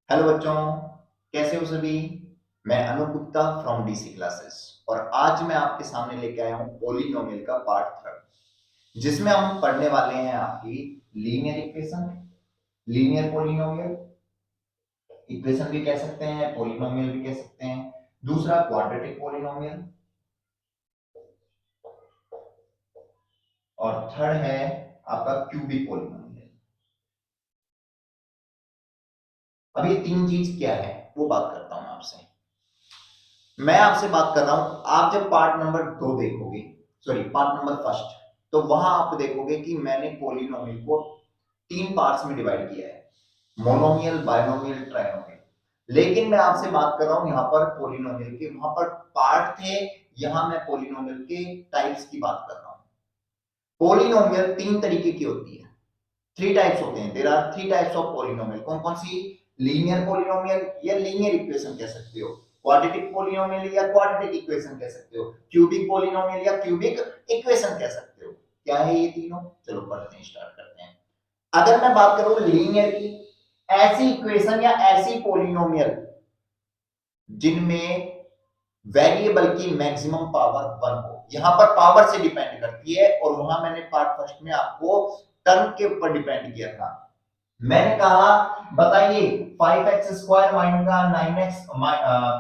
Hello बच्चों, कैसे हो सभी। मैं Anoop Gupta from DC classes और आज मैं आपके सामने लेके आया हूँ पॉलिनोमियल का पार्ट थर्ड, जिसमें हम पढ़ने वाले हैं आपकी linear equation, linear polynomial equation भी कह सकते हैं, पॉलिनोमियल भी कह सकते हैं। दूसरा क्वाड्रेटिक पॉलिनोमियल और थर्ड है आपका क्यूबिक पॉलिनोमियल। अब ये तीन चीज क्या है वो बात करता हूं आपसे। मैं आपसे बात कर रहा हूं, आप जब पार्ट नंबर 2 देखोगे, सॉरी पार्ट नंबर फर्स्ट, तो वहां आप देखोगे कि मैंने पॉलिनोमियल को तीन पार्ट्स में डिवाइड किया है, मोनोमियल, बायनोमियल, ट्राइनोमियल। लेकिन मैं आपसे बात कर रहा हूं यहां पर पॉलिनोमियल के, वहां पर पार्ट थे, यहां मैं पॉलिनोमियल के टाइप्स की बात कर रहा हूं। पॉलिनोमियल तीन तरीके की होती है, थ्री टाइप्स होते हैं। There are three types of polynomial. कौन कौन सी? लीनियर पॉलिनोमियल या लीनियर इक्वेशन कह सकते हो, क्वाड्रेटिक पॉलिनोमियल या क्वाड्रेटिक इक्वेशन कह सकते हो, क्यूबिक पॉलिनोमियल या क्यूबिक इक्वेशन कह सकते हो। क्या है ये तीनों? चलो पढ़ते हैं, स्टार्ट करते हैं। अगर मैं बात करूं लीनियर की, ऐसी इक्वेशन या ऐसी पॉलिनोमियल जिनमें वेरिएबल की मैक्सिमम पावर 1 हो। यहां पर पावर से डिपेंड करती है और वहां मैंने पार्ट फर्स्ट में आपको टर्म के ऊपर डिपेंड किया था। मैंने कहा बताइए 5x स्क्वायर माइनस का 9x,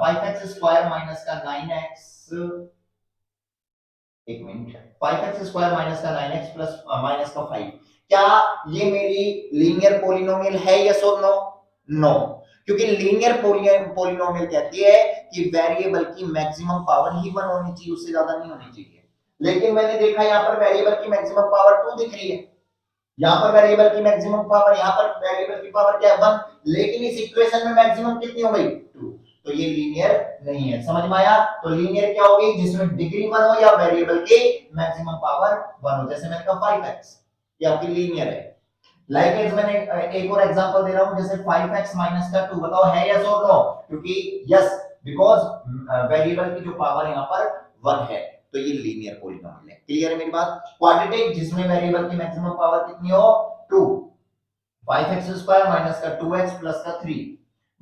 5x स्क्वायर माइनस का 9x, एक मिनट, 5x स्क्वायर माइनस का 9x प्लस माइनस का 5, क्या ये मेरी लीनियर पॉलिनोमियल है? यस और नो? नो, क्योंकि लीनियर पॉलिनोमियल कहती है कि वेरिएबल की मैक्सिमम पावर ही 1 होनी चाहिए, उससे ज्यादा नहीं होनी चाहिए। लेकिन मैंने देखा यहां पर वेरिएबल की मैक्सिमम पावर 2 दिख रही है, यहां पर वेरिएबल की मैक्सिमम पावर, यहां पर वेरिएबल की पावर क्या है? 1। लेकिन इस इक्वेशन में मैक्सिमम कितनी हो गई? 2। तो ये लीनियर नहीं है। समझ में आया? तो लीनियर क्या होगी? जिसमें डिग्री 1 हो या वेरिएबल की मैक्सिमम पावर 1 हो। जैसे मैंने कहा 5x, ये आपकी लीनियर है। लाइक मैंने एक और एग्जांपल दे रहा हूं, जैसे 5x माइनस का 2, बताओ है यस और नो? क्योंकि यस, बिकॉज वेरिएबल की जो पावर यहां पर 1 है, तो ये लीनियर पॉलिनोमियल है। क्लियर है मेरी बात? क्वाड्रेटिक, जिसमें वेरिएबल की मैक्सिमम पावर कितनी हो? 2। 5x स्क्वायर माइनस का 2x प्लस का 3,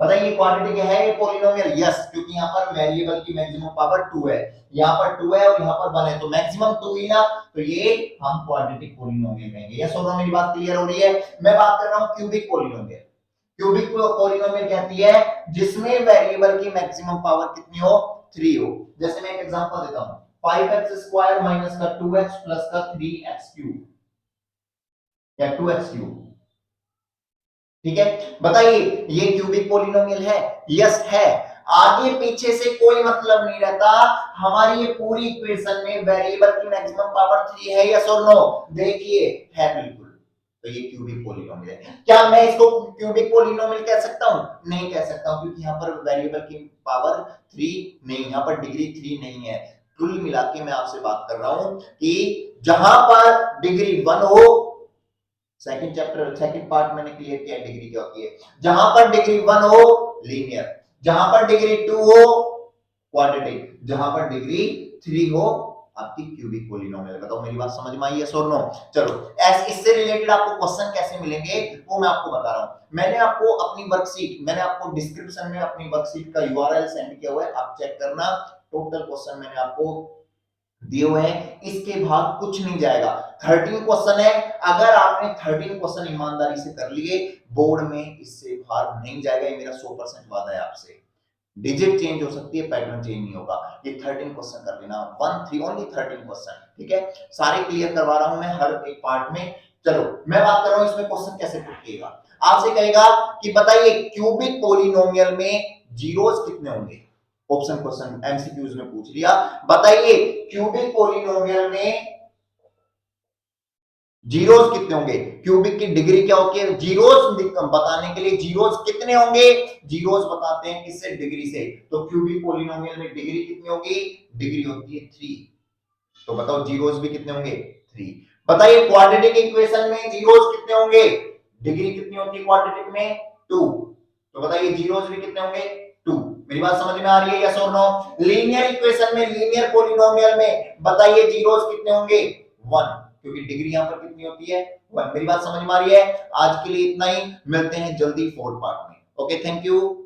बताइए क्वाड्रेटिक है ये पॉलिनोमियल? यस, क्योंकि यहाँ पर वेरिएबल की मैक्सिमम पावर 2 है, यहाँ पर 2 है और यहाँ पर 1 है, तो मैक्सिमम 2 ही ना, तो ये हम क्वाड्रेटिक पॉलिनोमियल कहेंगे। यस और नो? मेरी बात क्लियर हो रही है? मैं बात कर रहा हूँ क्यूबिक पॉलिनोमियल। क्यूबिक पॉलिनोमियल कहती है जिसमें वेरिएबल की मैक्सिमम पावर कितनी हो? 3 हो। जैसे मैं एक एग्जांपल देता हूं, 5x स्क्वायर माइनस का 2x प्लस का 3x क्यूब या 2x क्यूब। ठीक है, बताइए ये क्यूबिक पॉलिनोमियल है? यस है। आगे पीछे से कोई मतलब नहीं रहता, हमारी ये पूरी इक्वेशन में वेरिएबल की मैक्सिमम पावर 3 है। यस और नो? देखिए है बिल्कुल, तो ये क्यूबिक पॉलिनोमियल है। क्या मैं इसको क्यूबिक पॉलिनोमियल कह सकता हूं? नहीं कह सकता हूं, क्योंकि यहाँ पर वेरिएबल की पावर 3 नहीं, यहाँ पर डिग्री 3 नहीं है। कुल मिला के मैं आपसे बात कर रहा हूं कि जहां पर डिग्री 1 हो, सेकंड चैप्टर सेकंड पार्ट मैंने क्लियर किया डिग्री क्या होती है। जहां पर डिग्री 1 हो लीनियर, जहां पर डिग्री 2 हो क्वाड्रेटिक, जहां पर डिग्री 3 हो आपकी क्यूबिक पॉलिनोमियल। बताओ मेरी बात समझ में आई? यस और नो? चलो, इससे रिलेटेड आपको क्वेश्चन कैसे मिलेंगे वो मैं आपको बता रहा हूं। मैंने आपको अपनी वर्कशीट, मैंने आपको डिस्क्रिप्शन में अपनी वर्कशीट का यूआरएल सेंड किया हुआ है, आप चेक करना। टोटल क्वेश्चन मैंने आपको दिए हुए हैं, इसके भाग कुछ नहीं जाएगा। 13 क्वेश्चन है, अगर आपने 13 क्वेश्चन ईमानदारी से कर लिए, बोर्ड में इससे भाग नहीं जाएगा, ये मेरा 100% वादा है आपसे। डिजिट चेंज हो सकती है, पैटर्न चेंज नहीं होगा। ये 13 क्वेश्चन कर लेना, 1 3 ओनली 13 क्वेश्चन, ठीक है? सारे क्लियर करवा रहा हूं मैं हर एक पार्ट में। चलो मैं बात कर रहा हूं इसमें क्वेश्चन कैसे पुट किएगा। आपसे कहेगा कि बताइए क्यूबिक पॉलिनोमियल में जीरोस कितने होंगे? ऑप्शन क्वेश्चन एमसीक्यूज में पूछ लिया, बताइए क्यूबिक पॉलिनोमियल में जीरोस कितने होंगे? क्यूबिक की डिग्री क्या होती है? जीरोस बताने के लिए जीरोस कितने होंगे? जीरोस बताते हैं किससे? डिग्री से। तो क्यूबिक पॉलिनोमियल में डिग्री कितनी होगी? डिग्री होती है 3। तो बताओ जीरोस भी कितने होंगे? 3। बताइए क्वाड्रेटिक इक्वेशन में जीरोस कितने होंगे? डिग्री कितनी होती है क्वाड्रेटिक में? 2। तो बताइए जीरोस भी कितने होंगे? 2। मेरी बात समझ में आ रही है? यस और नो? लीनियर इक्वेशन में, लीनियर पॉलिनोमियल में बताइए जीरोस कितने होंगे? 1, क्योंकि डिग्री यहां पर कितनी होती है? 1। मेरी बात समझ में आ रही है? आज के लिए इतना ही, मिलते हैं जल्दी 4 पार्ट में। Okay, thank you.